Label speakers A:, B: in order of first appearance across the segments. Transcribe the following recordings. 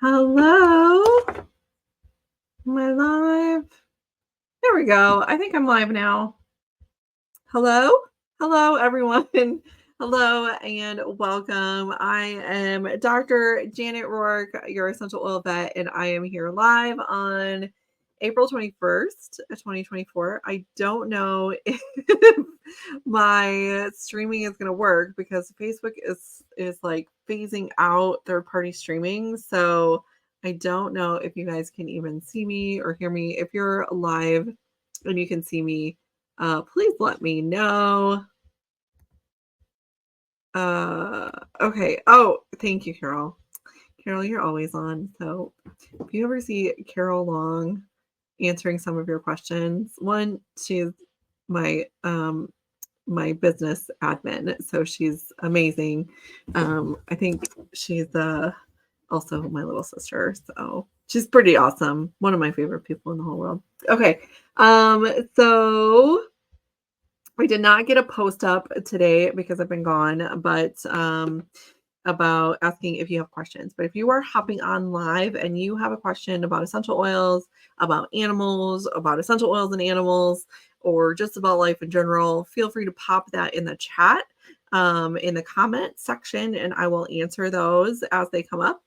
A: Hello. Am I live? There we go. I think I'm live now. Hello. Hello, everyone. Hello and welcome. I am Dr. Janet Roark, your essential oil vet, and I am here live on April 21st, 2024. I don't know if my streaming is going to work because Facebook is like phasing out third-party streaming. So I don't know if you guys can even see me or hear me. If you're live and you can see me, please let me know. Okay. Oh, thank you, Carol. Carol, you're always on. So if you ever see Carol Long answering some of your questions, one, she's my my business admin, so she's amazing. I think she's also my little sister, so she's pretty awesome. One of my favorite people in the whole world. Okay, so we did not get a post up today because I've been gone, but about asking if you have questions. But if you are hopping on live and you have a question about essential oils, about animals, about essential oils and animals, or just about life in general, feel free to pop that in the chat, in the comment section, and I will answer those as they come up.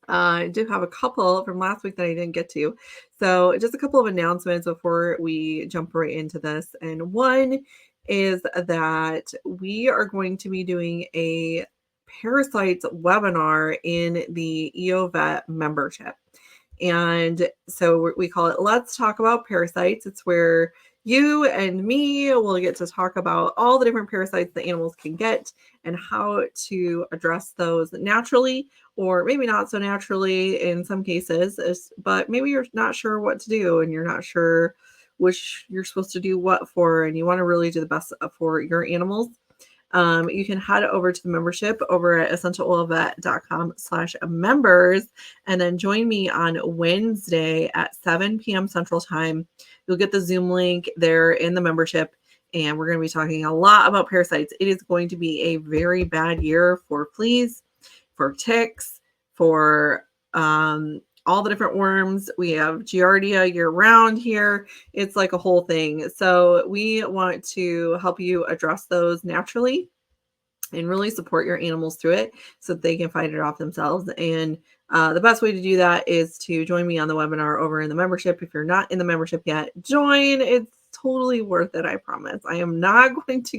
A: I do have a couple from last week that I didn't get to. So just a couple of announcements before we jump right into this. And one is that we are going to be doing a Parasite webinar in the EOVET membership. And so we call it Let's Talk About Parasites. It's where you and me will get to talk about all the different parasites that animals can get and how to address those naturally, or maybe not so naturally in some cases, but maybe you're not sure what to do and you're not sure which you're supposed to do what for, and you want to really do the best for your animals. You can head over to the membership over at essentialoilvet.com/members and then join me on Wednesday at 7 p.m. Central Time. You'll get the Zoom link there in the membership, and we're going to be talking a lot about parasites. It is going to be a very bad year for fleas, for ticks, for all the different worms. We have Giardia year round here. It's like a whole thing. So we want to help you address those naturally and really support your animals through it so that they can fight it off themselves. And the best way to do that is to join me on the webinar over in the membership. If you're not in the membership yet, join. It's totally worth it. I promise. I am not going to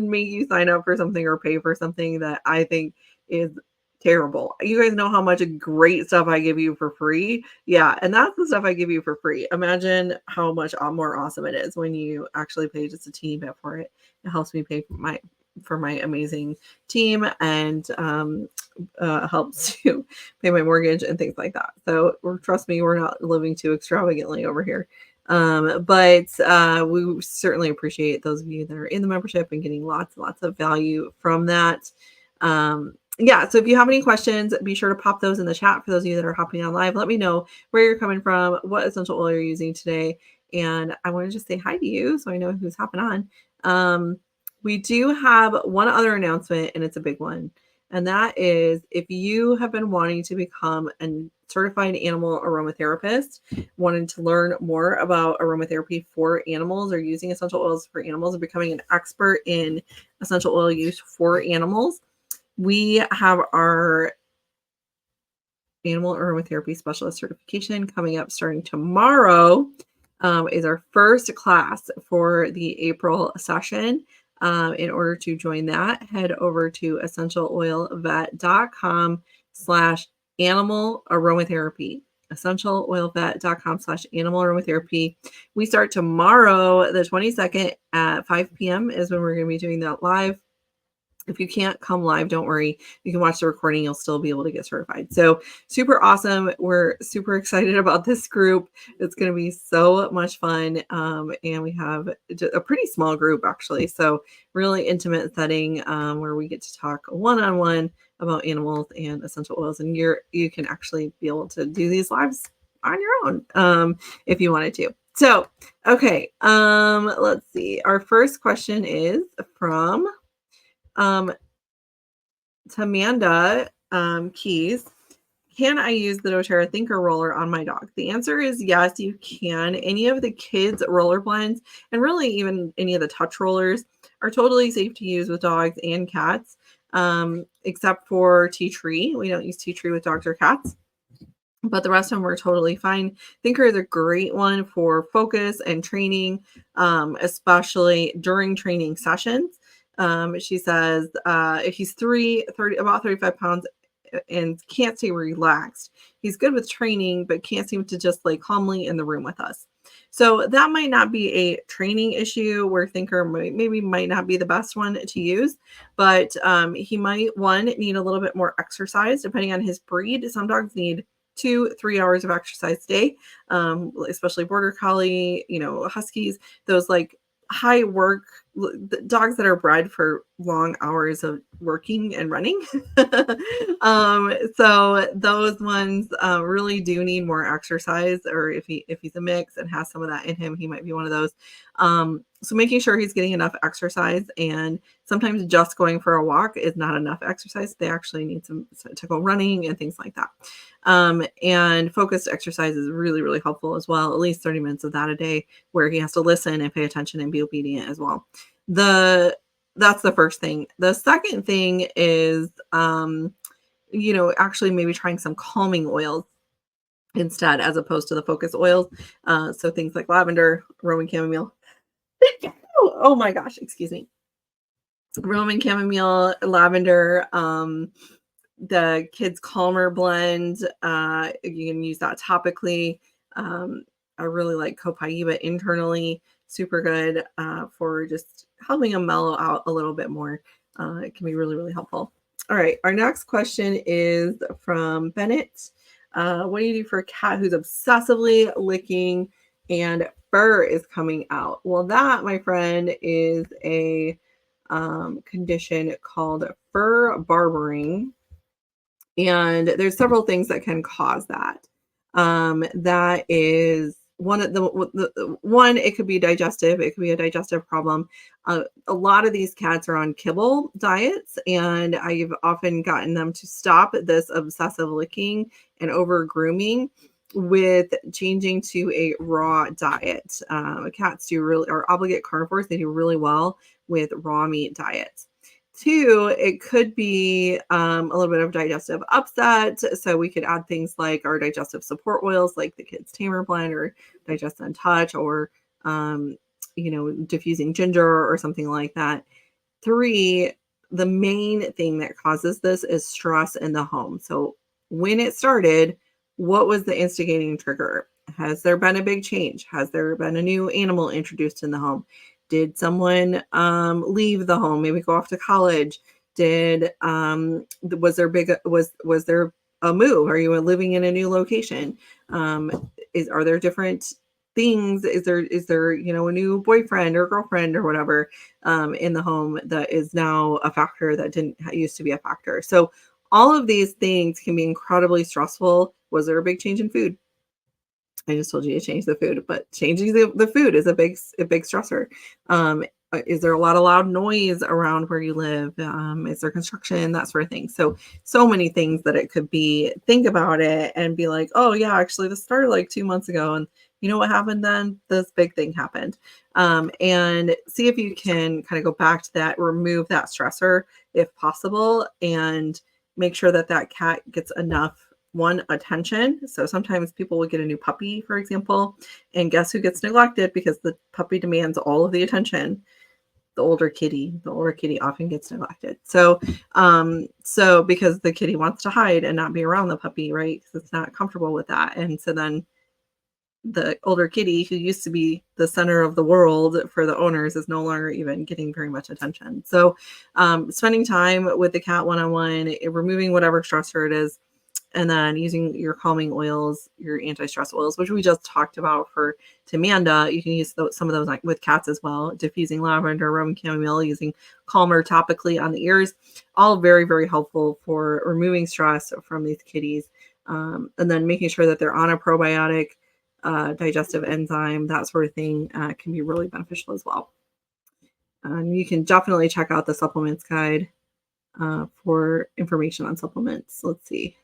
A: make you sign up for something or pay for something that I think is terrible. You guys know how much great stuff I give you for free. Yeah. And that's the stuff I give you for free. Imagine how much more awesome it is when you actually pay just a teeny bit for it. It helps me pay for my amazing team and helps to pay my mortgage and things like that. So trust me, we're not living too extravagantly over here. But we certainly appreciate those of you that are in the membership and getting lots of value from that. Yeah, so if you have any questions, be sure to pop those in the chat. For those of you that are hopping on live, let me know where you're coming from, what essential oil you're using today. And I want to just say hi to you so I know who's hopping on. We do have one other announcement, and it's a big one. And that is if you have been wanting to become a certified animal aromatherapist, wanting to learn more about aromatherapy for animals or using essential oils for animals and becoming an expert in essential oil use for animals, we have our animal aromatherapy specialist certification coming up starting tomorrow. Is our first class for the April session. In order to join that, head over to essentialoilvet.com/animal aromatherapy. essentialoilvet.com/animal aromatherapy. We start tomorrow, the 22nd at 5 p.m. is when we're going to be doing that live. If you can't come live, don't worry. You can watch the recording. You'll still be able to get certified. So super awesome. We're super excited about this group. It's going to be so much fun. And we have a pretty small group, actually. So really intimate setting where we get to talk one-on-one about animals and essential oils. And you can actually be able to do these lives on your own if you wanted to. So, okay. Let's see. Our first question is from Tamanda Keys, Can I use the doTERRA Thinker Roller on my dog? The answer is yes, you can. Any of the kids' roller blends, and really even any of the touch rollers, are totally safe to use with dogs and cats, except for tea tree. We don't use tea tree with dogs or cats, but the rest of them are totally fine. Thinker is a great one for focus and training, especially during training sessions. She says if he's about 35 pounds and can't stay relaxed, he's good with training, but can't seem to just lay calmly in the room with us. So that might not be a training issue where Thinker might not be the best one to use, but he might need a little bit more exercise depending on his breed. Some dogs need 2-3 hours of exercise a day, especially border collie, Huskies, those like high work dogs that are bred for long hours of working and running. So those ones really do need more exercise, or if he's a mix and has some of that in him, he might be one of those. So making sure he's getting enough exercise, and sometimes just going for a walk is not enough exercise. They actually need to go running and things like that. And focused exercise is really, really helpful as well. At least 30 minutes of that a day, where he has to listen and pay attention and be obedient as well. That's the first thing. The second thing is, actually maybe trying some calming oils instead, as opposed to the focus oils. So things like lavender, Roman chamomile. Oh my gosh, excuse me. Roman chamomile, lavender, the Kids Calmer blend. You can use that topically. I really like copaiba internally. Super good for just helping them mellow out a little bit more. It can be really, really helpful. All right. Our next question is from Bennett. What do you do for a cat who's obsessively licking and fur is coming out? Well, that, my friend, is a condition called fur barbering. And there's several things that can cause that. That is one of one, it could be digestive. It could be a digestive problem. A lot of these cats are on kibble diets, and I've often gotten them to stop this obsessive licking and over grooming with changing to a raw diet. Cats are obligate carnivores. They do really well with raw meat diets. Two, it could be a little bit of digestive upset. So we could add things like our digestive support oils, like the Kids Tamer blend or Digest and Touch, or diffusing ginger or something like that. Three, the main thing that causes this is stress in the home. So when it started, what was the instigating trigger? Has there been a big change? Has there been a new animal introduced in the home? Did someone leave the home, maybe go off to college? Was there a move? Are you living in a new location? Are there different things? Is there a new boyfriend or girlfriend or whatever in the home that is now a factor that didn't used to be a factor? So all of these things can be incredibly stressful. Was there a big change in food? I just told you to change the food, but changing the food is a big stressor. Is there a lot of loud noise around where you live? Is there construction, that sort of thing? So many things that it could be. Think about it and be like, oh yeah, actually this started like 2 months ago, and you know what happened then? This big thing happened. And see if you can kind of go back to that, remove that stressor if possible, and make sure that cat gets enough attention. So sometimes people will get a new puppy, for example, and guess who gets neglected because the puppy demands all of the attention? The older kitty often gets neglected. So because the kitty wants to hide and not be around the puppy, right? Because it's not comfortable with that. And so then the older kitty, who used to be the center of the world for the owners, is no longer even getting very much attention. So spending time with the cat one-on-one, removing whatever stressor it is, and then using your calming oils, your anti-stress oils, which we just talked about for Tamanda. You can use some of those with cats as well. Diffusing lavender, Roman chamomile, using calmer topically on the ears. All very, very helpful for removing stress from these kitties. And then making sure that they're on a probiotic, digestive enzyme, that sort of thing can be really beneficial as well. You can definitely check out the supplements guide for information on supplements. Let's see.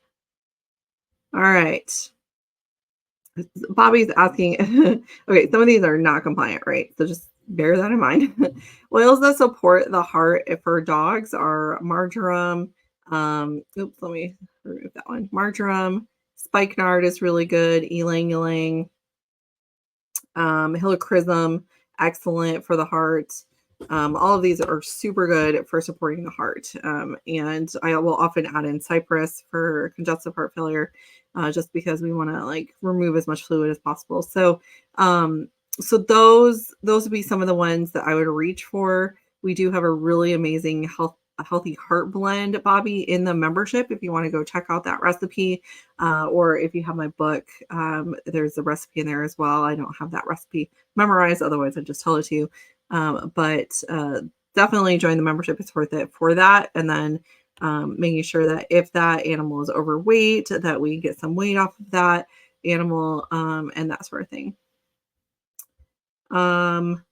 A: All right. Bobby's asking, okay, some of these are not compliant, right? So just bear that in mind. Oils that support the heart for dogs are marjoram. Oops, let me remove that one. Marjoram, spikenard is really good. Ylang ylang, helichrysum, excellent for the heart. All of these are super good for supporting the heart. And I will often add in cypress for congestive heart failure, just because we want to like remove as much fluid as possible. Um, so those would be some of the ones that I would reach for. We do have a really amazing a healthy heart blend, Bobby, in the membership. If you want to go check out that recipe, or if you have my book, there's a recipe in there as well. I don't have that recipe memorized, otherwise I'd just tell it to you. But definitely join the membership. It's worth it for that. And then making sure that if that animal is overweight, that we get some weight off of that animal, and that sort of thing. Um,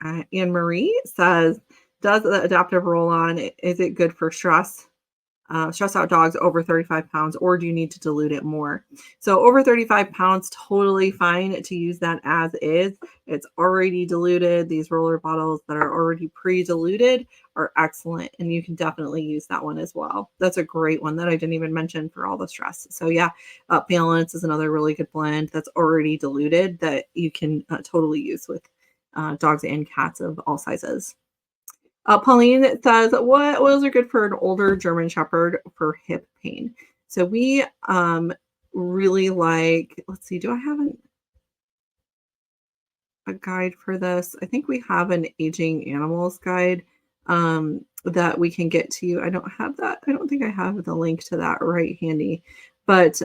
A: Anne Marie says, does the adaptive roll on, is it good for stress? Stress out dogs over 35 pounds, or do you need to dilute it more? So over 35 pounds, totally fine to use that as is. It's already diluted. These roller bottles that are already pre-diluted are excellent, and you can definitely use that one as well. That's a great one that I didn't even mention for all the stress. So yeah, Balance is another really good blend that's already diluted that you can totally use with dogs and cats of all sizes. Pauline says, what oils are good for an older German Shepherd for hip pain? So we really like, let's see, do I have a guide for this? I think we have an aging animals guide that we can get to you. I don't have that. I don't think I have the link to that right handy. But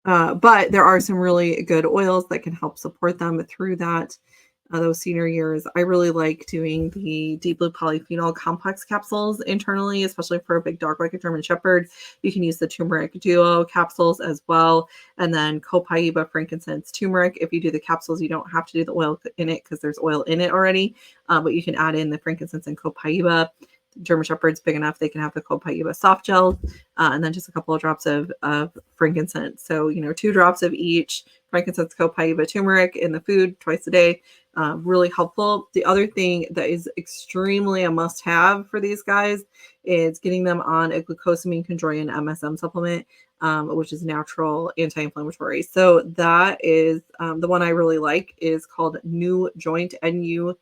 A: but there are some really good oils that can help support them through that those senior years. I really like doing the deep blue polyphenol complex capsules internally, especially for a big dog like a German Shepherd. You can use the turmeric duo capsules as well. And then copaiba, frankincense, turmeric. If you do the capsules, you don't have to do the oil in it because there's oil in it already. But you can add in the frankincense and copaiba. German Shepherd's big enough, they can have the copaiba soft gel, and then just a couple of drops of frankincense. So, 2 drops of each frankincense, copaiba, turmeric in the food twice a day. Really helpful. The other thing that is extremely a must-have for these guys is getting them on a glucosamine chondroitin MSM supplement, which is natural anti-inflammatory. So that is the one I really like is called New Joint, NUJOINT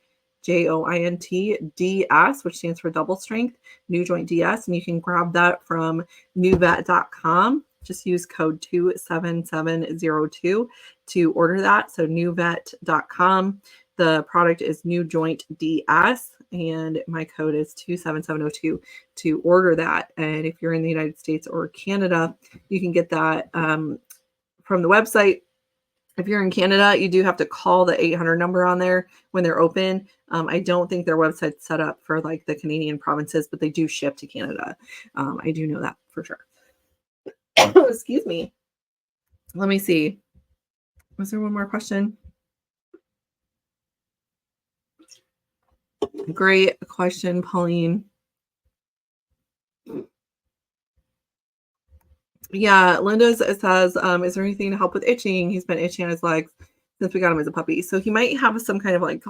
A: DS, which stands for double strength, New Joint DS. And you can grab that from newvet.com. Just use code 27702 to order that. So newvet.com. The product is New Joint DS, and my code is 27702 to order that. And if you're in the United States or Canada, you can get that from the website. If you're in Canada, you do have to call the 800 number on there when they're open. I don't think their website's set up for like the Canadian provinces, but they do ship to Canada. I do know that for sure. Excuse me. Let me see. Was there one more question? Great question, Pauline. Yeah, Linda says, is there anything to help with itching? He's been itching on his legs since we got him as a puppy. So he might have some kind of like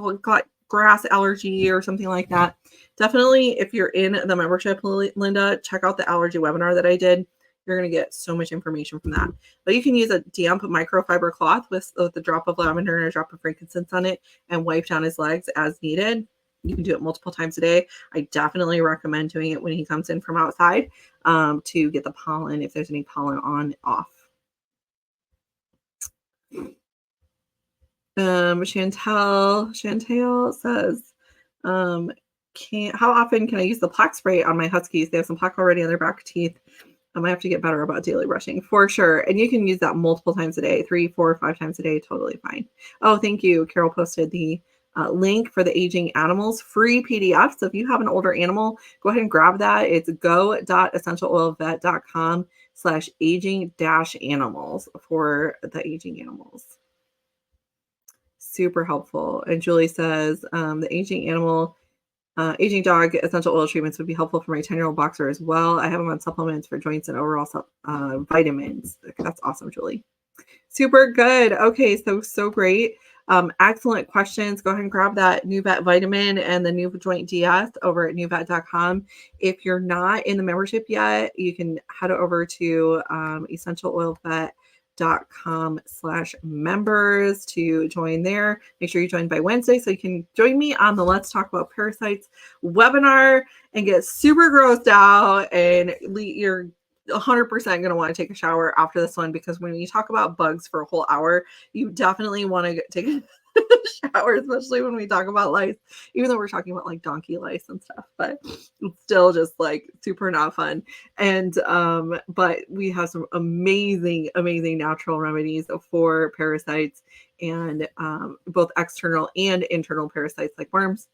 A: grass allergy or something like that. Definitely, if you're in the membership, Linda, check out the allergy webinar that I did. You're going to get so much information from that. But you can use a damp microfiber cloth with a drop of lavender and a drop of frankincense on it and wipe down his legs as needed. You can do it multiple times a day. I definitely recommend doing it when he comes in from outside to get the pollen if there's any pollen on off. Chantel says, how often can I use the plaque spray on my Huskies? They have some plaque already on their back teeth. I might have to get better about daily brushing for sure. And you can use that multiple times a day, 3, 4, 5 times a day. Totally fine. Oh, thank you. Carol posted the link for the aging animals free PDF. So if you have an older animal, go ahead and grab that. It's go.essentialoilvet.com/aging-animals for the aging animals. Super helpful. And Julie says the aging animal Aging dog essential oil treatments would be helpful for my 10-year-old boxer as well. I have them on supplements for joints and overall vitamins. That's awesome, Julie. Super good. Okay, so great. Excellent questions. Go ahead and grab that new vet vitamin and the new joint DS over at newvet.com. If you're not in the membership yet, you can head over to essentialoilvet.com/members to join there. Make sure you join by Wednesday so you can join me on the Let's Talk About Parasites webinar and get super grossed out, and you're 100% going to want to take a shower after this one, because when you talk about bugs for a whole hour, you definitely want to take a shower, especially when we talk about lice, even though we're talking about like donkey lice and stuff, but it's still just like super not fun. And but we have some amazing natural remedies for parasites, and both external and internal parasites like worms.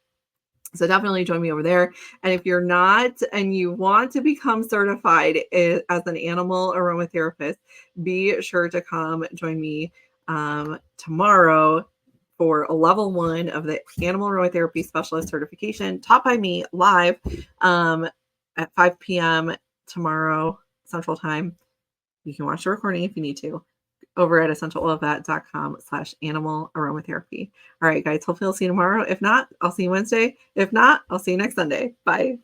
A: So definitely join me over there. And if you're not and you want to become certified as an animal aromatherapist, be sure to come join me tomorrow for a level 1 of the animal aromatherapy specialist certification, taught by me live at 5 p.m. tomorrow Central Time. You can watch the recording if you need to over at essentialoilvet.com/animal aromatherapy. All right, guys, hopefully I'll see you tomorrow. If not, I'll see you Wednesday. If not, I'll see you next Sunday. Bye.